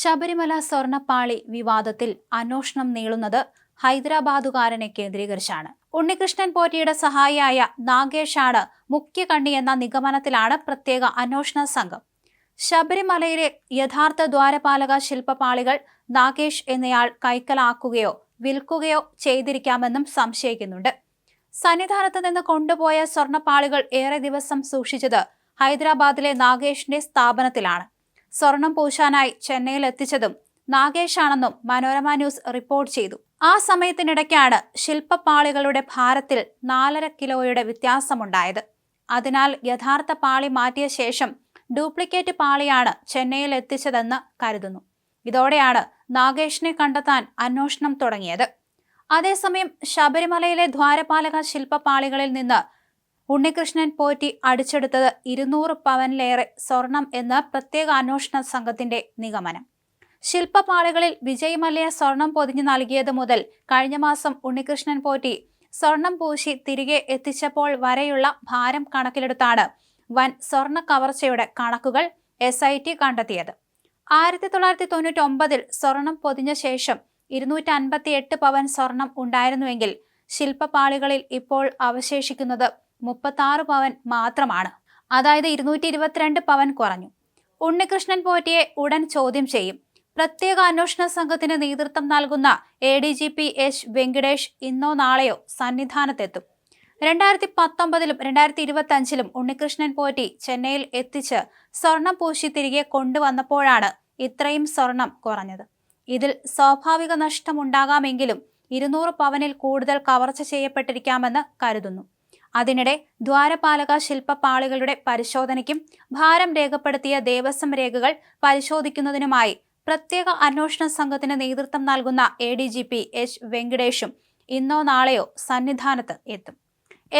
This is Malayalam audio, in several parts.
ശബരിമല സ്വർണ്ണപ്പാളി വിവാദത്തിൽ അന്വേഷണം നീളുന്നത് ഹൈദരാബാദുകാരനെ കേന്ദ്രീകരിച്ചാണ്. ഉണ്ണികൃഷ്ണൻ പോറ്റിയുടെ സഹായിയായ നാഗേഷാണ് മുഖ്യ കണ്ണി എന്ന നിഗമനത്തിലാണ് പ്രത്യേക അന്വേഷണ സംഘം. ശബരിമലയിലെ യഥാർത്ഥ ദ്വാരപാലക ശില്പപാളികൾ നാഗേഷ് എന്നയാൾ കൈക്കലാക്കുകയോ വിൽക്കുകയോ ചെയ്തിരിക്കാമെന്നും സംശയിക്കുന്നുണ്ട്. സന്നിധാനത്ത് നിന്ന് കൊണ്ടുപോയ സ്വർണ്ണപ്പാളികൾ ഏറെ ദിവസം സൂക്ഷിച്ചത് ഹൈദരാബാദിലെ നാഗേഷിന്റെ സ്ഥാപനത്തിലാണ്. സ്വർണം പൂശാനായി ചെന്നൈയിൽ എത്തിച്ചതും നാഗേഷാണെന്നും മനോരമ ന്യൂസ് റിപ്പോർട്ട് ചെയ്തു. ആ സമയത്തിനിടയ്ക്കാണ് ശില്പപ്പാളികളുടെ ഭാരത്തിൽ 4.5 കിലോയുടെ വ്യത്യാസമുണ്ടായത്. അതിനാൽ യഥാർത്ഥ പാളി മാറ്റിയ ശേഷം ഡ്യൂപ്ലിക്കേറ്റ് പാളിയാണ് ചെന്നൈയിൽ എത്തിച്ചതെന്ന് കരുതുന്നു. ഇതോടെയാണ് നാഗേഷിനെ കണ്ടെത്താൻ അന്വേഷണം തുടങ്ങിയത്. അതേസമയം ശബരിമലയിലെ ദ്വാരപാലക ശില്പപാളികളിൽ നിന്ന് ഉണ്ണികൃഷ്ണൻ പോറ്റി അടിച്ചെടുത്തത് 200 പവനിലേറെ സ്വർണം എന്ന് പ്രത്യേക അന്വേഷണ സംഘത്തിന്റെ നിഗമനം. ശില്പപാളികളിൽ വിജയ് മല്യ സ്വർണം പൊതിഞ്ഞു നൽകിയത് മുതൽ കഴിഞ്ഞ മാസം ഉണ്ണികൃഷ്ണൻ പോറ്റി സ്വർണം പൂശി തിരികെ എത്തിച്ചപ്പോൾ വരെയുള്ള ഭാരം കണക്കിലെടുത്താണ് വൻ സ്വർണ്ണ കവർച്ചയുടെ കണക്കുകൾ SIT കണ്ടെത്തിയത്. 1999 സ്വർണം പൊതിഞ്ഞ ശേഷം 258 പവൻ സ്വർണം ഉണ്ടായിരുന്നുവെങ്കിൽ ശില്പപാളികളിൽ ഇപ്പോൾ അവശേഷിക്കുന്നത് 36 പവൻ മാത്രമാണ്. അതായത് 222 പവൻ കുറഞ്ഞു. ഉണ്ണികൃഷ്ണൻ പോറ്റിയെ ഉടൻ ചോദ്യം ചെയ്യും. പ്രത്യേക അന്വേഷണ സംഘത്തിന് നേതൃത്വം നൽകുന്ന ADGP H വെങ്കിടേഷ് ഇന്നോ നാളെയോ സന്നിധാനത്തെത്തും. 2019-ലും 2025-ലും ഉണ്ണികൃഷ്ണൻ പോറ്റി ചെന്നൈയിൽ എത്തിച്ച് സ്വർണം പൂശി തിരികെ കൊണ്ടുവന്നപ്പോഴാണ് ഇത്രയും സ്വർണം കുറഞ്ഞത്. ഇതിൽ സ്വാഭാവിക നഷ്ടമുണ്ടാകാമെങ്കിലും 200 പവനിൽ കൂടുതൽ കവർച്ച ചെയ്യപ്പെട്ടിരിക്കാമെന്ന് കരുതുന്നു. അതിനിടെ ദ്വാരപാലക ശില്പപാളികളുടെ പരിശോധനയ്ക്കും ഭാരം രേഖപ്പെടുത്തിയ ദേവസ്വം രേഖകൾ പരിശോധിക്കുന്നതിനുമായി പ്രത്യേക അന്വേഷണ സംഘത്തിന് നേതൃത്വം നൽകുന്ന ADGP H വെങ്കിടേഷും ഇന്നോ നാളെയോ സന്നിധാനത്ത് എത്തും.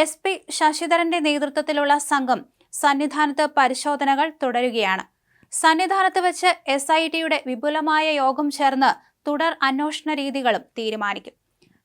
SP ശശിധരന്റെ നേതൃത്വത്തിലുള്ള സംഘം സന്നിധാനത്ത് പരിശോധനകൾ തുടരുകയാണ്. സന്നിധാനത്ത് വെച്ച് SITയുടെ വിപുലമായ യോഗം ചേർന്ന് തുടർ അന്വേഷണ രീതികളും തീരുമാനിക്കും.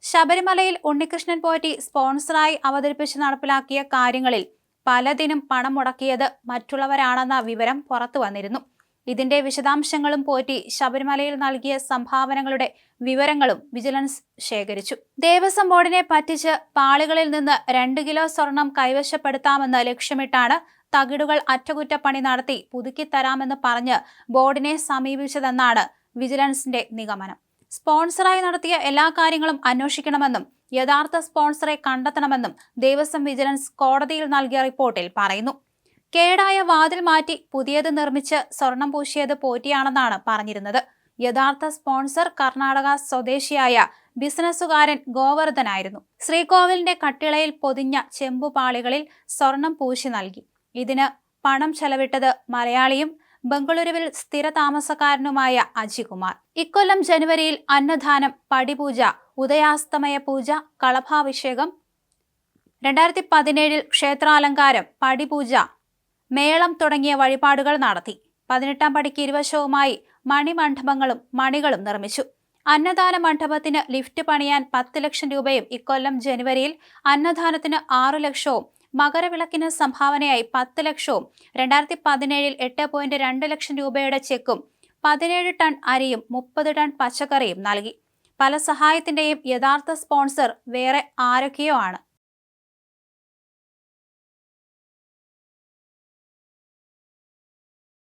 ശബരിമലയിൽ ഉണ്ണികൃഷ്ണൻ പോറ്റി സ്പോൺസറായി അവതരിപ്പിച്ച് നടപ്പിലാക്കിയ കാര്യങ്ങളിൽ പലതിനും പണം മുടക്കിയത് മറ്റുള്ളവരാണെന്ന വിവരം പുറത്തു വന്നിരുന്നു. ഇതിന്റെ വിശദാംശങ്ങളും പോറ്റി ശബരിമലയിൽ നൽകിയ സംഭാവനകളുടെ വിവരങ്ങളും വിജിലൻസ് ശേഖരിച്ചു. ദേവസ്വം ബോർഡിനെ പറ്റിച്ച് പാളികളിൽ നിന്ന് 2 കിലോ സ്വർണം കൈവശപ്പെടുത്താമെന്ന് ലക്ഷ്യമിട്ടാണ് തകിടുകൾ അറ്റകുറ്റപ്പണി നടത്തി പുതുക്കിത്തരാമെന്ന് പറഞ്ഞ് ബോർഡിനെ സമീപിച്ചതെന്നാണ് വിജിലൻസിന്റെ നിഗമനം. സ്പോൺസറായി നടത്തിയ എല്ലാ കാര്യങ്ങളും അന്വേഷിക്കണമെന്നും യഥാർത്ഥ സ്പോൺസറെ കണ്ടെത്തണമെന്നും ദേവസ്വം വിജിലൻസ് കോടതിയിൽ നൽകിയ റിപ്പോർട്ടിൽ പറയുന്നു. കേടായ വാതിൽ മാറ്റി പുതിയത് നിർമ്മിച്ച് സ്വർണം പൂശിയത് പോറ്റിയാണെന്നാണ് പറഞ്ഞിരുന്നത്. യഥാർത്ഥ സ്പോൺസർ കർണാടക സ്വദേശിയായ ബിസിനസ്സുകാരൻ ഗോവർദ്ധനായിരുന്നു. ശ്രീകോവിലിന്റെ കട്ടിളയിൽ പൊതിഞ്ഞ ചെമ്പുപാളികളിൽ സ്വർണം പൂശി നൽകി. ഇതിന് പണം ചെലവിട്ടത് മലയാളിയും ബംഗളൂരുവിൽ സ്ഥിര താമസക്കാരനുമായ അജികുമാർ. ഇക്കൊല്ലം ജനുവരിയിൽ അന്നദാനം, പടിപൂജ, ഉദയാസ്തമയ പൂജ, കളഭാഭിഷേകം, 2017 ക്ഷേത്രാലങ്കാരം, പടിപൂജ, മേളം തുടങ്ങിയ വഴിപാടുകൾ നടത്തി. 18ാം പടിക്ക് ഇരുവശവുമായി മണിമണ്ഡപങ്ങളും മണികളും നിർമ്മിച്ചു. അന്നദാന മണ്ഡപത്തിന് ലിഫ്റ്റ് പണിയാൻ 10 ലക്ഷം രൂപയും ഇക്കൊല്ലം ജനുവരിയിൽ അന്നദാനത്തിന് 6 ലക്ഷവും മകരവിളക്കിന് സംഭാവനയായി 10 ലക്ഷവും 2017 8.2 ലക്ഷം രൂപയുടെ ചെക്കും 17 ടൺ അരിയും 30 ടൺ പച്ചക്കറിയും നൽകി. പല സഹായത്തിന്റെയും യഥാർത്ഥ സ്പോൺസർ വേറെ ആരൊക്കെയോ ആണ്.